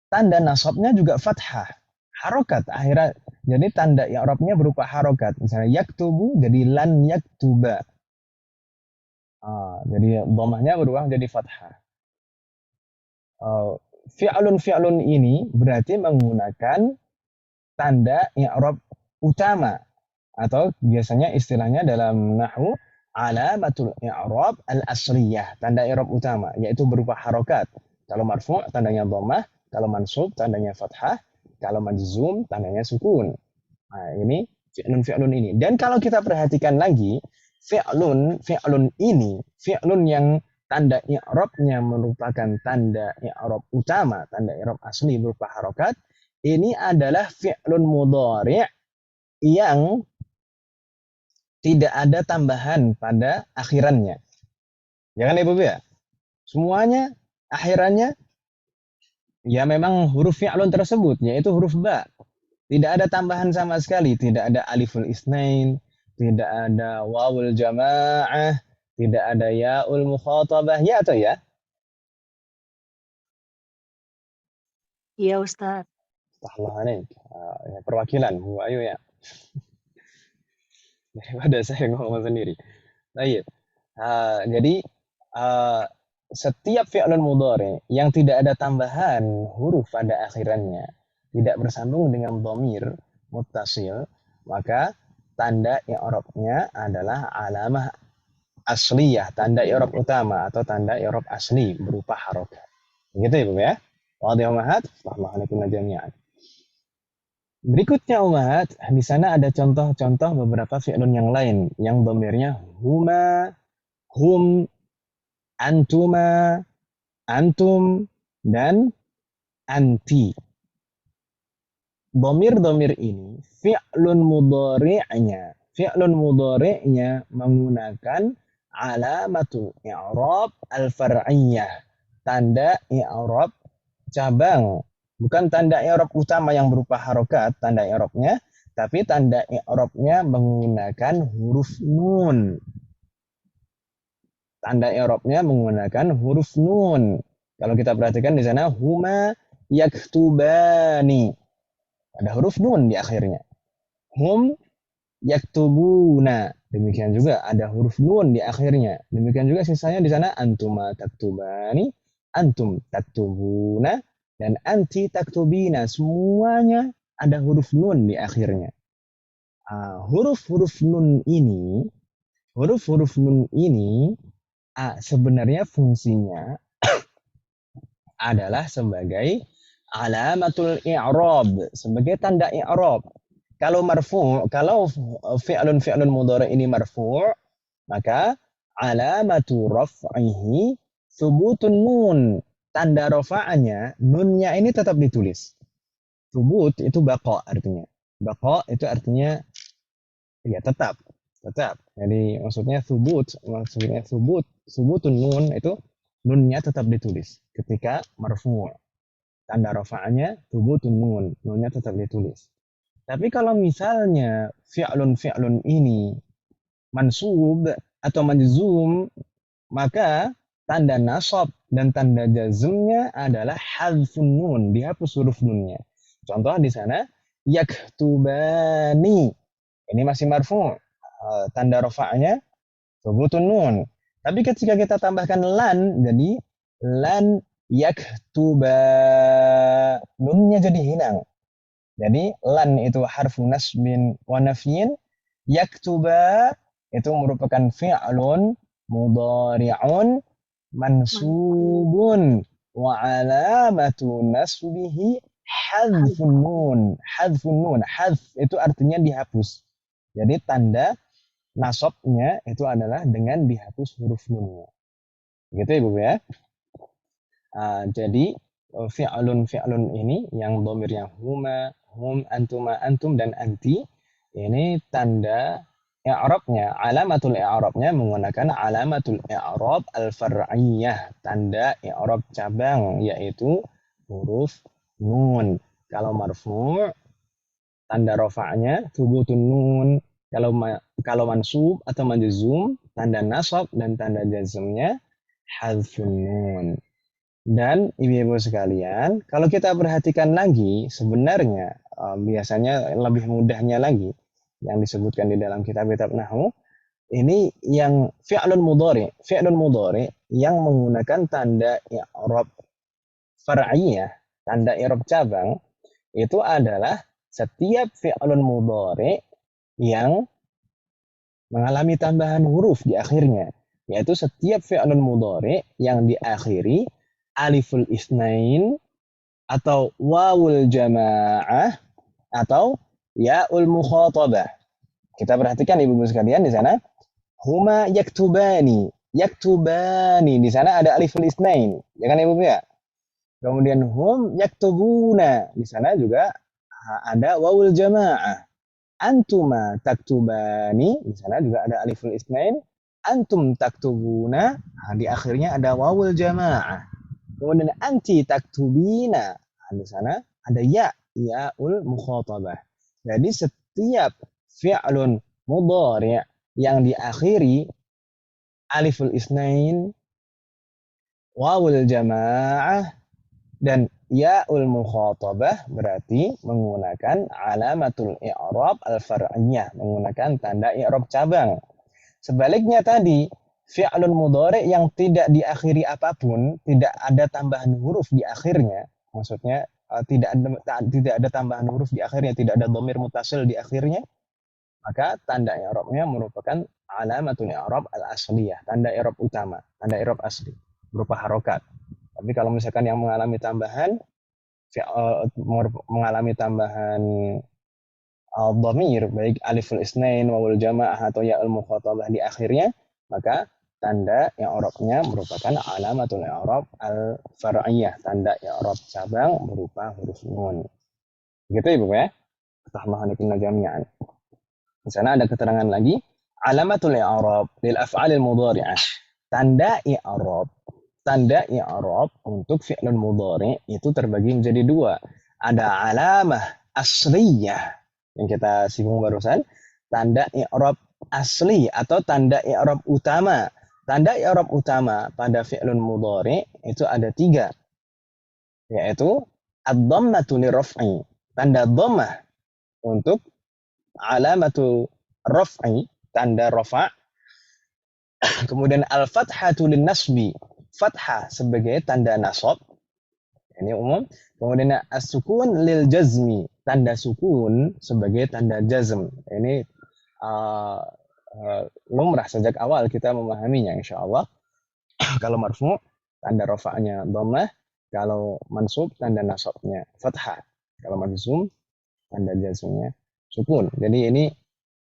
tanda nasabnya juga fathah. Harokat akhirat. Jadi tanda i'rabnya berupa harokat. Misalnya yaktubu jadi lan yaktuba. Jadi dhammahnya berubah jadi fathah. Fi'lun ini berarti menggunakan tanda i'rab utama atau biasanya istilahnya dalam nahwu alamatul i'rab al-asliyah, tanda i'rab utama yaitu berupa harokat. Kalau marfu' tandanya dhammah, kalau mansub tandanya fathah, kalau majzum tandanya sukun. Nah, ini fi'lun ini. Dan kalau kita perhatikan lagi, fi'lun yang tanda i'rabnya merupakan tanda i'rab utama, tanda i'rab asli berupa harokat, ini adalah fi'lun mudhari' yang tidak ada tambahan pada akhirannya. Ya kan Ibu ya? Semuanya akhirannya ya memang huruf fi'lun tersebut, yaitu huruf ba. Tidak ada tambahan sama sekali, tidak ada aliful isnain, tidak ada wawul jamaah, tidak ada yaul mukhatabah, ya atau ya? Iya Ustaz. Allah alaik. Perwakilan, Bu Ayu ya. Daripada saya ngomong sendiri. Baik. Jadi setiap fi'lun mudhari yang tidak ada tambahan huruf pada akhirannya, tidak bersambung dengan dhamir muttasil, maka tanda i'rabnya adalah alamah asliyah, tanda i'rab utama atau tanda i'rab asli berupa harokat. Begitu ya, Bu ya? Wadih umahat, Assalamualaikum jami'an. Berikutnya umat, di sana ada contoh-contoh beberapa fi'lun yang lain yang dhamirnya huma, hum, antuma, antum, dan anti. Dhamir-dhamir ini fi'lun mudhari'nya menggunakan alamatul i'rab al-far'iyyah, tanda i'rab cabang. Bukan tanda i'rab utama yang berupa harokat, tanda i'rabnya, tapi tanda i'rabnya menggunakan huruf nun. Tanda i'rabnya menggunakan huruf nun. Kalau kita perhatikan di sana huma yaktubani. Ada huruf nun di akhirnya. Hum yaktubuna. Demikian juga ada huruf nun di akhirnya. Demikian juga sisanya di sana antuma taktubani, antum taktubuna, dan anti taktubina, semuanya ada huruf nun di akhirnya. Huruf-huruf nun ini sebenarnya fungsinya adalah sebagai alamatul i'rab, sebagai tanda i'rab. Kalau fi'lun mudhari ini marfu', maka alamatu raf'ihi thubutun nun. Tanda rafa'nya, nunnya ini tetap ditulis. Thubut itu baqa artinya. Baqa itu artinya ya tetap. Jadi maksudnya thubutun nun itu nunnya tetap ditulis ketika marfu'. Tanda rafa'nya thubutun nun, nunnya tetap ditulis. Tapi kalau misalnya fi'lun ini mansub atau majzum, maka tanda nasab dan tanda jazmnya adalah hadzfun nun, dihapus huruf nunnya. Contoh di sana yaktubani. Ini masih marfu'. Tanda rafa'nya thubutun nun. Tapi ketika kita tambahkan lan, jadi lan yaktuba, nunnya jadi hilang. Jadi lan itu harfu nasbin wa nafyin, yaktuba itu merupakan fi'lun mudhari'un mansubun wa alamatu nasbihi hadfun nun. Hadfun nun. Hadf itu artinya dihapus. Jadi tanda nasabnya itu adalah dengan dihapus huruf nunnya. Gitu ya, Bu ya. Jadi fi'lun ini yang dhamirnya huma, hum, antuma, antum dan anti ini tanda i'rabnya, alamatul i'rabnya menggunakan alamatul i'rab al-far'iyah, tanda i'rab cabang yaitu huruf nun. Kalau marfu' tanda rafa'nya thubutun nun. Kalau mansub atau majzum tanda nasab dan tanda jazmnya hadfun nun. Dan ibu-ibu sekalian, kalau kita perhatikan lagi, sebenarnya biasanya lebih mudahnya lagi yang disebutkan di dalam kitab-kitab nahwu, ini yang fi'lun mudhari yang menggunakan tanda i'rab far'iyah, tanda i'rab cabang, itu adalah setiap fi'lun mudhari yang mengalami tambahan huruf di akhirnya, yaitu setiap fi'lun mudhari yang diakhiri aliful isnain atau wawul jamaah atau yaul mukhatabah. Kita perhatikan ibu-ibu sekalian di sana, huma yaktubani. Yaktubani di sana ada aliful isnain, ya kan ibu ya? Kemudian hum yaktubuna, di sana juga ada wawul jamaah. Antuma taktubani, di sana juga ada aliful isnain. Antum taktubuna, di akhirnya ada wawul jamaah. Kemudian anti taktubina, di sana ada yaul mukhatabah. Jadi setiap fi'lun mudhari' yang diakhiri aliful isnain, wawul jamaah dan yaul mukhatabah berarti menggunakan alamatul i'rab al-far'iyah, menggunakan tanda i'rab cabang. Sebaliknya tadi fi'lun mudhari yang tidak diakhiri apapun, tidak ada tambahan huruf di akhirnya, maksudnya tidak ada tambahan huruf di akhirnya, tidak ada dhamir mutasil di akhirnya, maka tanda i'rabnya merupakan alamatul i'rab al-asliyah, tanda i'rab utama, tanda i'rab asli berupa harokat. Tapi kalau misalkan yang mengalami tambahan dhamir baik aliful isnain, wawul jamaah atau ya'ul mukhatabah di akhirnya, maka tanda i'rabnya merupakan alamatul i'rab al-far'iyah, tanda i'rab cabang berupa huruf nun. Gitu Ibu ya. Tahmahanikunna jami'an. Di sana ada keterangan lagi, alamatul i'rab lil af'alil mudhari'ah. Tanda i'rab untuk fi'lun mudhari' itu terbagi menjadi dua. Ada alamah asliyah yang kita singgung barusan, tanda i'rab asli atau tanda i'rab utama. Tanda i'rab utama pada fi'lun mudhari itu ada 3, yaitu ad-dhammatu liraf'i, tanda dhammah untuk alamatu raf'i, tanda rafa'. Kemudian al-fathatu lin-nasbi, fathah sebagai tanda nasab, ini umum. Kemudian as-sukun lil jazmi, tanda sukun sebagai tanda jazm. Ini lumrah sejak awal kita memahaminya insyaallah. Kalau marfu tanda rafa'nya dhammah, kalau mansub tanda nasabnya fathah, kalau majzum tanda jazmnya sukun. Jadi ini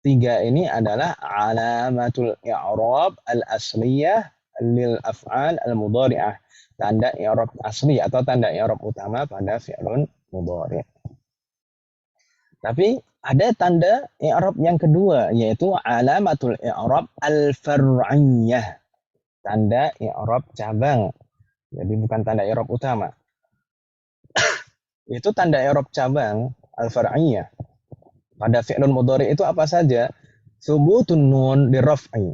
3 ini adalah alamatul i'rab al-asliyah lil af'al al-mudhari'ah, tanda i'rab asli atau tanda i'rab utama pada fi'lun mudhari'. Tapi ada tanda i'rab yang kedua, yaitu alamatul i'rab al-far'iyah, tanda i'rab cabang. Jadi bukan tanda i'rab utama. Itu tanda i'rab cabang al-far'iyah pada fi'lun mudhari' itu apa saja? Thubutun nun di raf'i.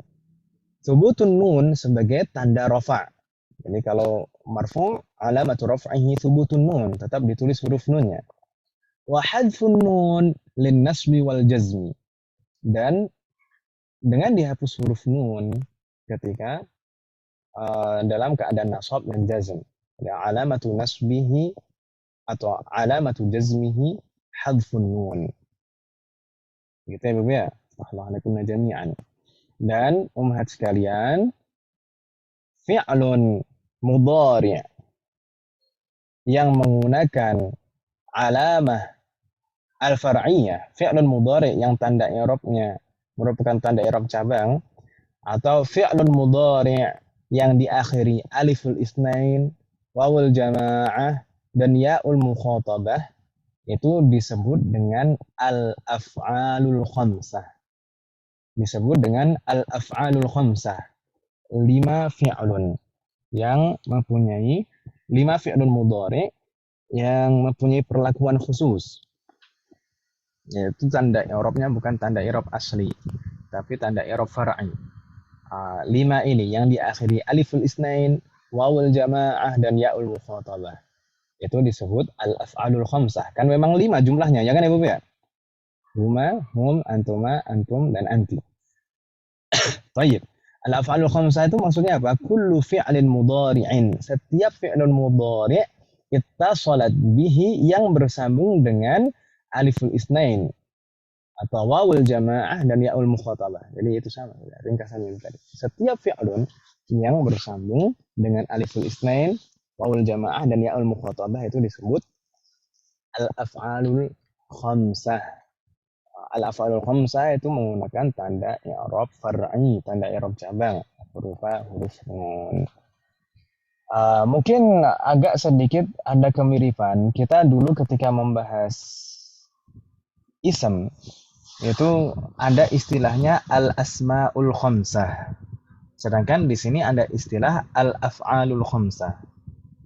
Thubutun nun sebagai tanda rafa'. Jadi kalau marfu' alamatu raf'ihi thubutun nun, tetap ditulis huruf nunnya. Wa hadfun nun lin nasbi wal jazmi. Dan dengan dihapus huruf nun ketika dalam keadaan nasab dan jazm. Ya, alamatu nasbihi atau alamatu jazmihi hadfun nun. Gitu ya Bapak ya. Alhamdulillah jami'an. Dan ummahat sekalian, fi'lun mudhari' yang menggunakan alamah al-far'iyah, fi'lun mudhari' yang tanda i'rabnya merupakan tanda i'rab cabang, atau fi'lun mudhari' yang diakhiri aliful isnain, wawul jamaah, dan ya'ul mukhatabah, itu disebut dengan al-af'alul khamsah. Disebut dengan al-af'alul khamsah. 5 fi'lun yang mempunyai 5 fi'lun mudhari' yang mempunyai perlakuan khusus. Yaitu tanda i'rabnya bukan tanda i'rab asli, tapi tanda i'rab far'i. 5 ini yang diakhiri aliful isnain, wawul jamaah, dan ya'ul mukhatabah. Itu disebut al-af'alul khamsah. Kan memang 5 jumlahnya, ya kan Ibu ya? Huma, hum, antuma, antum, dan anti. Baik. Al-af'alul khamsah itu maksudnya apa? Kullu fi'lin mudhari'in. Setiap fi'lun mudhari' ittasalat bihi yang bersambung dengan aliful isnain atau wawul jamaah dan ya'ul mukhatabah. Jadi itu sama, ringkasannya tadi. Setiap fi'lun yang bersambung dengan aliful isnain, wawul jamaah, dan ya'ul mukhatabah itu disebut al-af'alul khamsah. Al-af'alul khamsah itu menggunakan tanda i'rab far'i, tanda i'rab cabang berupa huruf nun. Mungkin agak sedikit ada kemiripan. Kita dulu ketika membahas ism itu ada istilahnya al-asmaul khamsah. Sedangkan di sini ada istilah al-af'alul khamsah.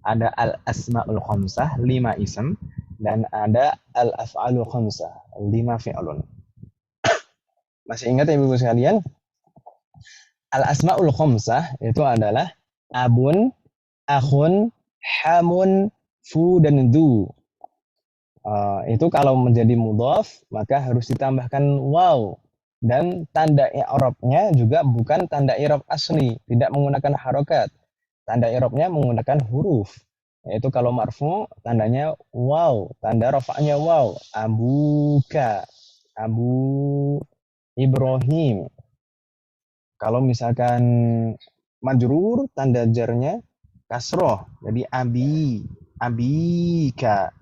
Ada al-asmaul khamsah, 5 ism, dan ada al-af'alul khamsah, 5 fi'lun. Masih ingat ya Ibu sekalian? Al-asmaul khamsah itu adalah abun, akhun, hamun, fu, dan du. Itu kalau menjadi mudhaf maka harus ditambahkan waw, dan tanda i'rabnya juga bukan tanda i'rab asli, tidak menggunakan harokat. Tanda i'rabnya menggunakan huruf, yaitu kalau marfu tandanya waw, tanda rafa'nya waw. Abuka, Abu Ibrahim. Kalau misalkan majrur tanda jarnya kasroh, jadi abi, abika,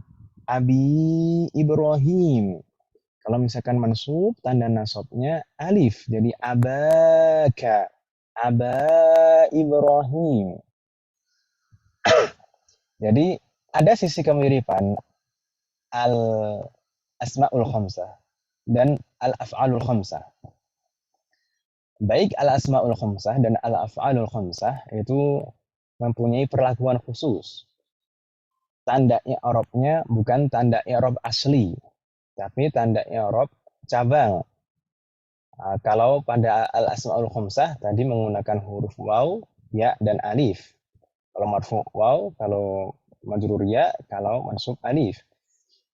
Abi Ibrahim. Kalau misalkan mansub, tanda nasabnya alif. Jadi abaka, aba Ibrahim. Jadi ada sisi kemiripan al-asma'ul khamsah dan al-af'alul khamsah. Baik al-asma'ul khamsah dan al-af'alul khamsah itu mempunyai perlakuan khusus. Tanda i'rabnya bukan tanda i'rab asli, tapi tanda i'rab cabang. Kalau pada al-asmaul khamsah tadi menggunakan huruf waw, ya, dan alif. Kalau marfu waw, kalau majrur ya, kalau mansub alif.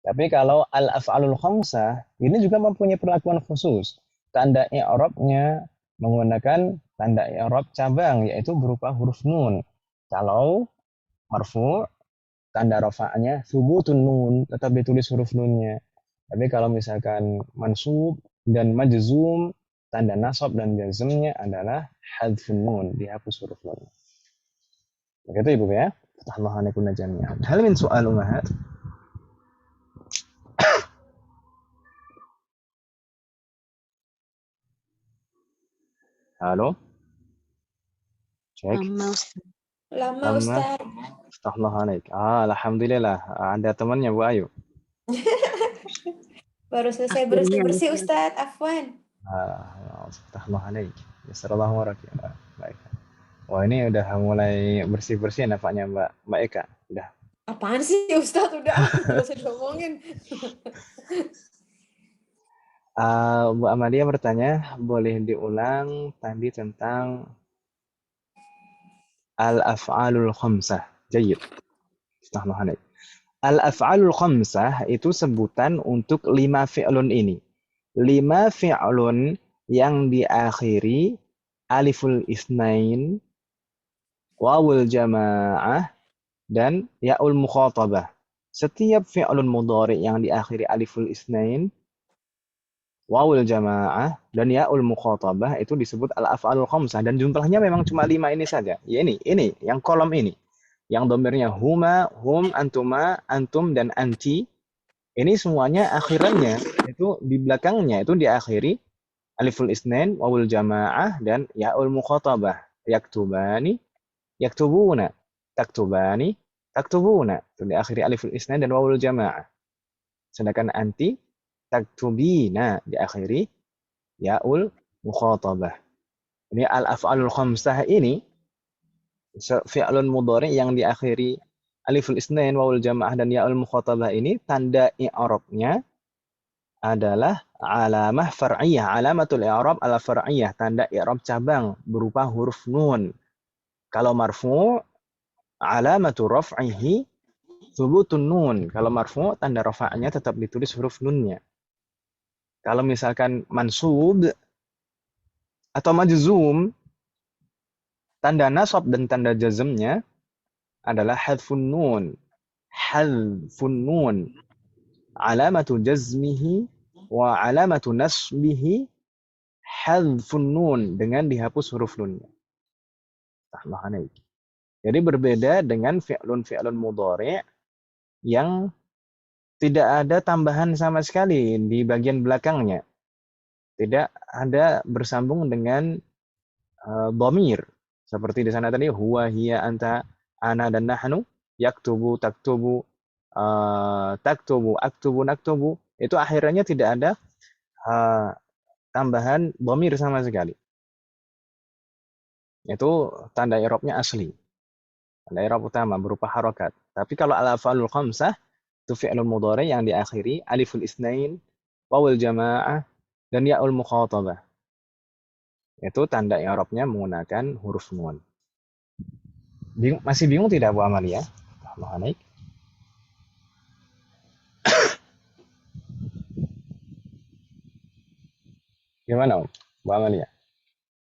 Tapi kalau al-af'alul khamsah ini juga mempunyai perlakuan khusus. Tanda i'rabnya menggunakan tanda i'rab cabang, yaitu berupa huruf nun. Kalau marfu, tanda rafa'nya thubutun nun, tetap ditulis huruf nunnya. Tapi kalau misalkan mansub dan majzum, tanda nasab dan jazmnya adalah hadfun nun, dihapus huruf nun. Begitu Ibu ya. Fatahullah alaikum jami'an. Hal min soal umahat? Halo? Cek. Lama Ustaz. Fatahullah alaik. Alhamdulillah. Ada temannya Bu Ayu. Baru selesai bersih-bersih Ustaz, afwan. Fatahullah alaik. Yasrallahu warak. Baik. Wah, ini udah mulai bersih-bersih nampaknya Mbak Eka. Udah. Apaan sih Ustaz? Udah, gak usah diomongin. Bu Amalia bertanya, boleh diulang tadi tentang al-af'alul khamsah. Jayyid. Bismillahirrahmanirrahim. Al-af'alul khamsah itu sebutan untuk 5 fi'lun ini. 5 fi'lun yang diakhiri aliful isnain, wawul jamaah, dan ya'ul mukhatabah. Setiap fi'lun mudhari yang diakhiri aliful isnain, wawul jamaah, dan ya'ul mukhatabah itu disebut al-af'alul khamsah, dan jumlahnya memang cuma 5 ini saja. Ya ini, yang kolom ini. Yang domirnya huma, hum, antuma, antum, dan anti. Ini semuanya akhirannya, itu di belakangnya, itu diakhiri aliful isnain, wawul jamaah, dan ya'ul mukhatabah. Yaktubani, yaktubuna, taktubani, taktubuna. Itu diakhiri aliful isnain dan wawul jamaah. Sedangkan anti, taktubina, diakhiri ya'ul mukhatabah. Ini al-af'alul khamsah ini fi'lun mudhari yang diakhiri aliful isnain, wawul jamaah, dan ya'ul mukhatabah ini tanda i'rabnya adalah alamah far'iyah. Alamatul i'rab ala far'iyah, tanda i'rab cabang berupa huruf nun. Kalau marfu' alamatu raf'ihi thubutun nun. Kalau marfu' tanda rafa'nya tetap ditulis huruf nunnya. Kalau misalkan mansub atau majzum, tanda nasab dan tanda jazmnya adalah hadfun nun. Hadfun nun. Alamatu jazmihi wa alamatu nasbihi hadfun nun, dengan dihapus huruf nunnya. Jadi berbeda dengan fi'lun mudhari' yang tidak ada tambahan sama sekali di bagian belakangnya. Tidak ada bersambung dengan dhamir. Seperti di sana tadi, huwa, hiya, anta, ana, dan nahnu, yaktubu, taktubu, taktubu, aktubu, naktubu. Itu akhirnya tidak ada tambahan dhamir sama sekali. Itu tanda i'rabnya asli. Tanda i'rab utama berupa harokat. Tapi kalau al-af'alul khamsah, itu fi'lun mudhari yang diakhiri aliful isnain, wawul jamaah, dan ya'ul mukhatabah. Itu tanda i'rabnya menggunakan huruf nun. Masih bingung tidak Bu Amalia? Rahmanaik. Gimana Bu Amalia?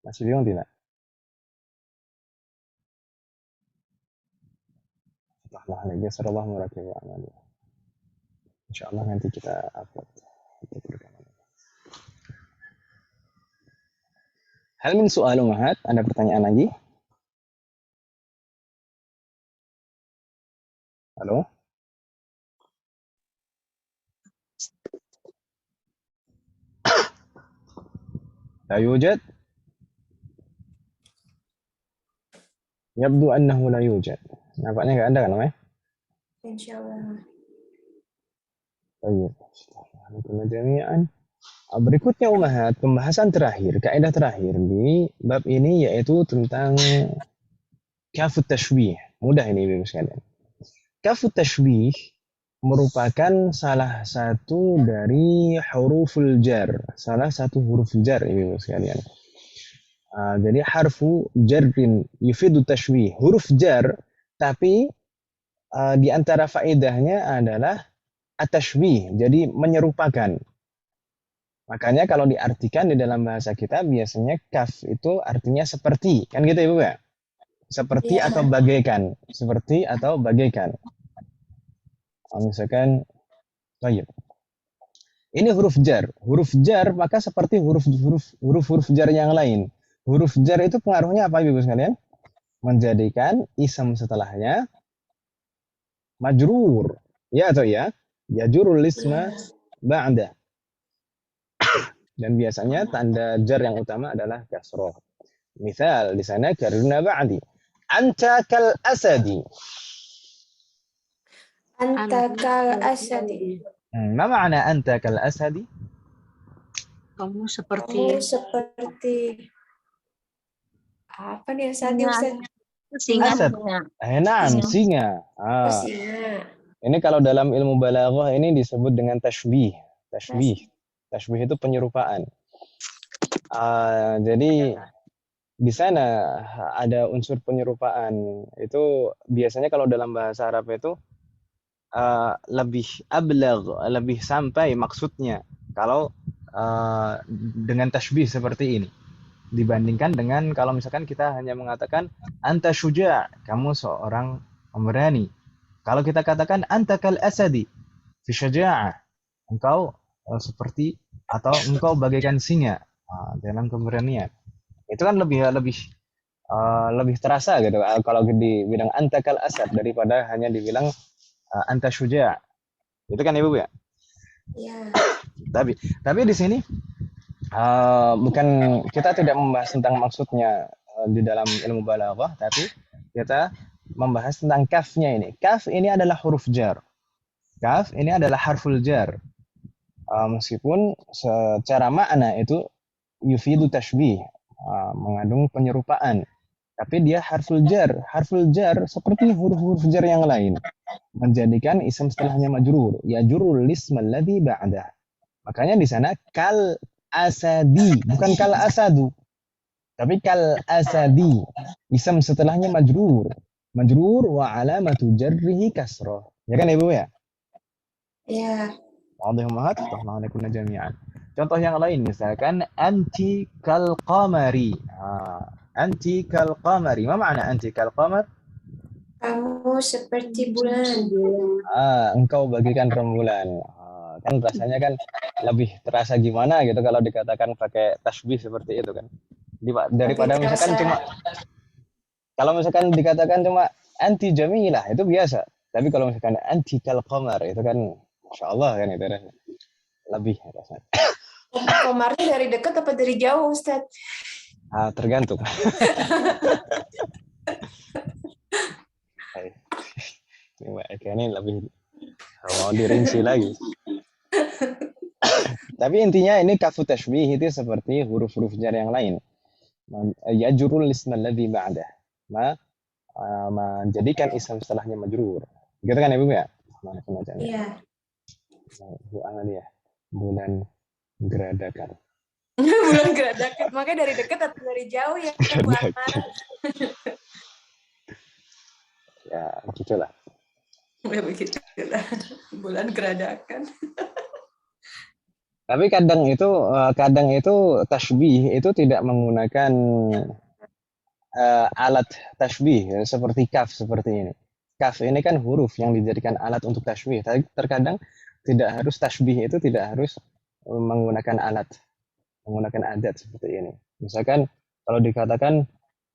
Masih bingung tidak? Rahmanaik, sallallahu alaihi wa sallam. Insyaallah nanti kita upload. Hal min soal umahat, ada pertanyaan lagi? Halo? La yujad? Yabdu annahu la yujad. Nampaknya nggak ada kan, Om? Insyaallah. Baik. Jami'an. Berikutnya umahat, pembahasan terakhir, kaidah terakhir di bab ini yaitu tentang kafut tashbih. Mudah ini Ibu sekalian. Kafut tashbih merupakan salah satu dari huruful jar, salah satu huruf jar Ibu sekalian. Jadi harfu jarrin yufidu tashbih, huruf jar, tapi di antara faedahnya adalah at-tashbih, jadi menyerupakan. Makanya kalau diartikan di dalam bahasa kita biasanya kaf itu artinya seperti, kan gitu Ibu ya? Seperti atau bagaikan, seperti atau bagaikan. Misalkan, baik. Ini huruf jar maka seperti huruf jar yang lain. Huruf jar itu pengaruhnya apa Ibu sekalian? Menjadikan ism setelahnya majrur, ya atau ya? Yajurul isma ba'da. Dan biasanya tanda jar yang utama adalah kasroh. Misal di sana karena ba'di. Anta kal asadi. Anta kal asadi. Ma ma'na anta kal asadi? Kamu seperti apa nih asadi Ustaz? singa. Na'am, singa. Singa. Ini kalau dalam ilmu balaghah ini disebut dengan tashbih. Tashbih itu penyerupaan. Jadi di sana ada unsur penyerupaan. Itu biasanya kalau dalam bahasa Arab itu lebih ablagh, lebih sampai maksudnya kalau dengan tashbih seperti ini dibandingkan dengan kalau misalkan kita hanya mengatakan anta syuja', kamu seorang pemberani. Kalau kita katakan anta kal asadi fi syaja'ah, engkau seperti atau engkau bagaikan singa dalam keberanian. Itu kan lebih terasa gitu kalau di bidang anta kal asad daripada hanya dibilang anta syuja'. Itu kan Ibu ya. Ya. Tapi di sini bukan, kita tidak membahas tentang maksudnya di dalam ilmu balaghah, tapi kita membahas tentang kafnya ini. Kaf ini adalah huruf jar. Kaf ini adalah harful jar. Meskipun secara makna itu yufidu tashbih, mengandung penyerupaan. Tapi dia harful jar. Harful jar seperti huruf-huruf jar yang lain, menjadikan isim setelahnya majrur. Yajurul ismal ladzi ba'dah. Makanya di sana kal asadi, bukan kal asadu, tapi kal asadi. Isim setelahnya majrur. Majrur wa alamatu jarrihi kasrah. Ya kan Ibu ya? Ya. Wadih mahat, tahma'alakunna jami'an. Contoh yang lain misalkan anti kal qamari. Anti kal qamari. Apa makna anti kal qamar? Kamu seperti bulan. Engkau bagaikan rembulan. Kan rasanya kan lebih terasa gimana gitu kalau dikatakan pakai tasbih seperti itu kan. Daripada misalkan cuma, kalau misalkan dikatakan cuma anti jamilah itu biasa. Tapi kalau misalkan anti kal qamar itu kan Masya Allah kan itu rasanya. Lebih rasanya. Komarnya dari dekat apa dari jauh, Ustaz? Tergantung. Ini lebih mau dirinci lagi. Tapi intinya ini kafu tashbih itu seperti huruf-huruf jar yang lain. Yajurul isma alladhi ba'dah. Menjadikan isim setelahnya majrur. Gitu kan Ibu ya? Iya. Bu Amalia, bulan geradakan. Bulan geradakan. Makanya dari dekat atau dari jauh ya, Bu Amal. Ya, begitulah. Ya begitulah. Bulan geradakan. Tapi kadang itu tashbih itu tidak menggunakan alat tashbih seperti kaf seperti ini. Kaf ini kan huruf yang dijadikan alat untuk tashbih. Tapi terkadang tidak harus tashbih itu tidak harus menggunakan adat seperti ini. Misalkan kalau dikatakan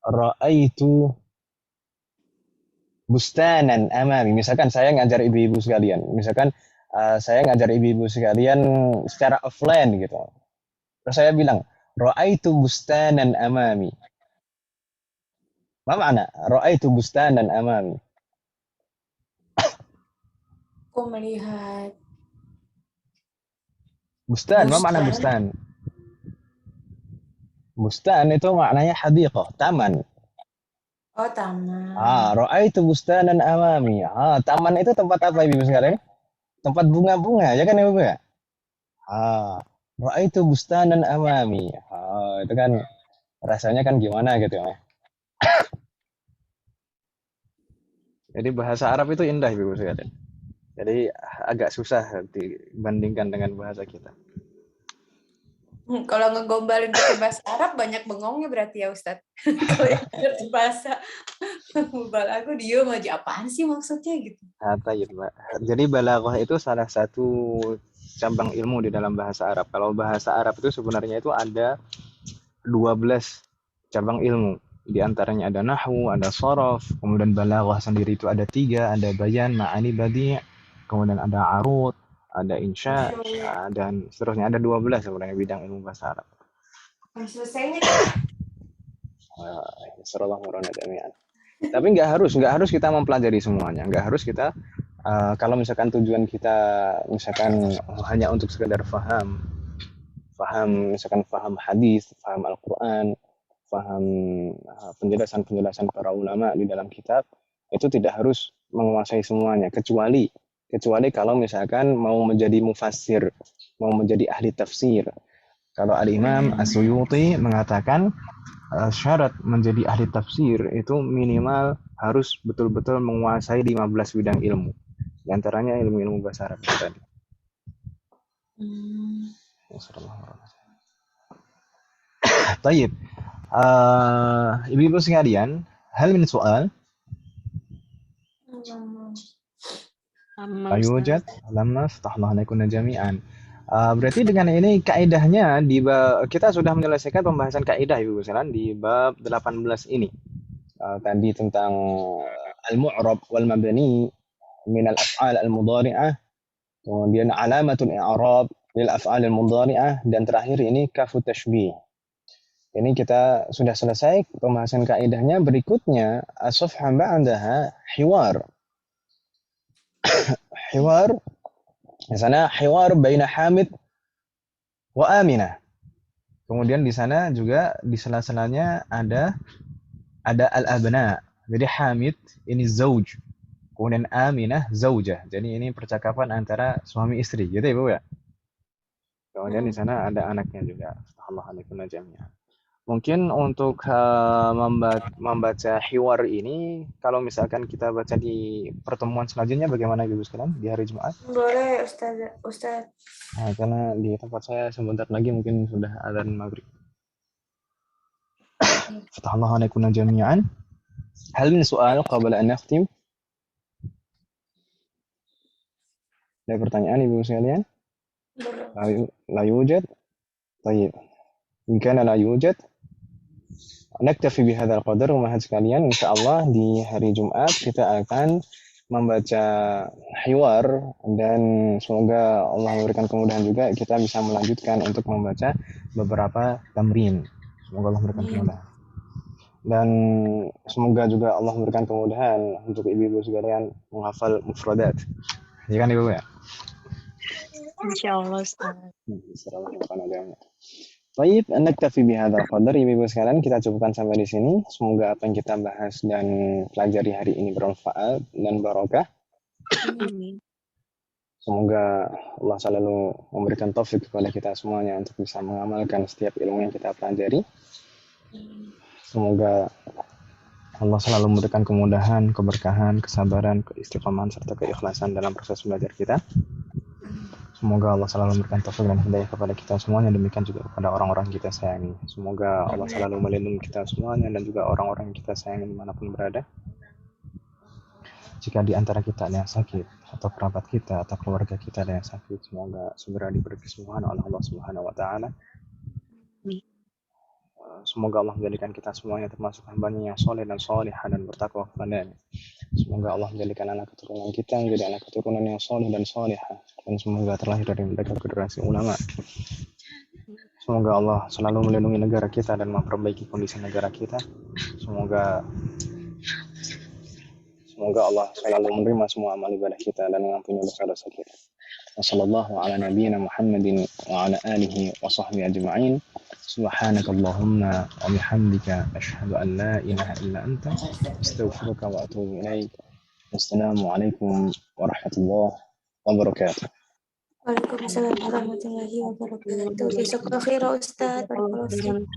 ra'aitu bustanan amami. Misalkan saya ngajar ibu-ibu sekalian. Misalkan saya ngajar ibu-ibu sekalian secara offline gitu. Terus saya bilang ra'aitu bustanan amami. Apa makna ra'aitu bustanan amami? Aku melihat Bustan, apa makna bustan? Bustan itu maknanya hadiqah, taman. Oh, taman. Ra'aitu bustanan amami. Taman itu tempat apa Ibu sekalian? Tempat bunga-bunga, ya kan Ibu ya? Ra'aitu bustanan amami. Itu kan rasanya kan gimana gitu ya. Jadi bahasa Arab itu indah Ibu sekalian. Jadi agak susah dibandingkan dengan bahasa kita. Kalau ngegombalin pakai bahasa Arab banyak bengongnya berarti ya Ustadz. Kalau yang ngerti bahasa balaghah diem aja, apaan sih maksudnya gitu. Jadi balaghah itu salah satu cabang ilmu di dalam bahasa Arab. Kalau bahasa Arab itu sebenarnya itu ada 12 cabang ilmu. Di antaranya ada nahwu, ada sharaf, kemudian balaghah sendiri itu ada 3, ada bayan, ma'ani, badi', kemudian ada arud, ada insya, dan seterusnya. Ada 12 sebenarnya bidang ilmu bahasa Arab. Selesainya. Tapi nggak harus kita mempelajari semuanya. Nggak harus kita, kalau misalkan tujuan kita misalkan hanya untuk sekedar faham hadis, faham Al-Quran, faham penjelasan para ulama di dalam kitab, itu tidak harus menguasai semuanya, kecuali kalau misalkan mau menjadi mufassir, mau menjadi ahli tafsir. Kalau Al-Imam As-Suyuti mengatakan syarat menjadi ahli tafsir itu minimal harus betul-betul menguasai 15 bidang ilmu. Di antaranya ilmu-ilmu bahasa Arab tadi. Tayyib. Ibu-ibu sekalian, hal min soal? Ayujad, lamma fatahna alaikum jami'an. Berarti dengan ini kaidahnya kita sudah menyelesaikan pembahasan kaidah Ibu sekalian di bab 18 ini. Tadi tentang al-mu'rab wal mabni min al-af'al al-mudhari'ah, kemudian alamatul i'rab lil af'al al-mudhari'ah, dan terakhir ini kafu tashbih. Ini kita sudah selesai pembahasan kaidahnya. Berikutnya as-safha ba'daha hiwar. Hiwar di sana hiwar baina Hamid wa Aminah. Kemudian di sana juga di sela-selanya ada al-abna. Jadi Hamid ini zauj, kemudian Aminah zaujah. Jadi ini percakapan antara suami istri, gitu ya Bu ya. Kemudian di sana ada anaknya juga. Alhamdulillah jami'an. Mungkin untuk membaca hiwar ini, kalau misalkan kita baca di pertemuan selanjutnya, bagaimana Ibu sekalian di hari Jumat? Boleh Ustaz. Nah, karena di tempat saya sebentar lagi mungkin sudah adzan maghrib. Fatahallahu alaikum jami'an. Hal min soal qabla an nakhtim? Ada pertanyaan Ibu sekalian? La yujad? Baik. Jika la yujad, naktafi bihadzal qadar. Umat sekalian, insyaallah di hari Jumat kita akan membaca hiwar, dan semoga Allah memberikan kemudahan juga kita bisa melanjutkan untuk membaca beberapa tamrin. Semoga Allah memberikan kemudahan. Dan semoga juga Allah memberikan kemudahan untuk ibu-ibu sekalian menghafal mufradat. Ya kan Ibu ya? Insyaallah Ustaz. Baik, naktafi bihadzal qadar. Ibu-ibu sekalian, kita cukupkan sampai di sini. Semoga apa yang kita bahas dan pelajari hari ini bermanfaat dan barokah. Amin. Semoga Allah selalu memberikan taufik kepada kita semuanya untuk bisa mengamalkan setiap ilmu yang kita pelajari. Semoga Allah selalu memberikan kemudahan, keberkahan, kesabaran, keistiqomahan, serta keikhlasan dalam proses belajar kita. Semoga Allah selalu memberikan taufik dan hidayah kepada kita semuanya, demikian juga kepada orang-orang yang kita sayangi. Semoga Allah selalu melindungi kita semuanya dan juga orang-orang yang kita sayangi dimanapun berada. Jika di antara kita ada yang sakit, atau kerabat kita, atau keluarga kita ada yang sakit, semoga segera diberi kesembuhan oleh Allah Subhanahu wa Ta'ala. Semoga Allah menjadikan kita semuanya termasuk hamba-Nya yang soleh dan solehah dan bertakwa kepadanya. Semoga Allah menjadikan anak keturunan kita menjadi anak keturunan yang soleh dan solehah, dan semoga terlahir dari mereka generasi ulama. Semoga Allah selalu melindungi negara kita dan memperbaiki kondisi negara kita. Semoga Allah selalu menerima semua amal ibadah kita dan mengampuni dosa-dosa kita. Wassallallahu ala nabiyyina Muhammadin wa ala alihi wa sahbihi ajma'in. Subhanakallahumma wa bihamdika asyhadu an la ilaha illa anta astaghfiruka wa atubu ilaik. Wassalamu alaikum warahmatullahi wabarakatuh. Waalaikumsalam warahmatullahi wabarakatuh. Jazakallahu khairan Ustaz. Barakallahu fiik.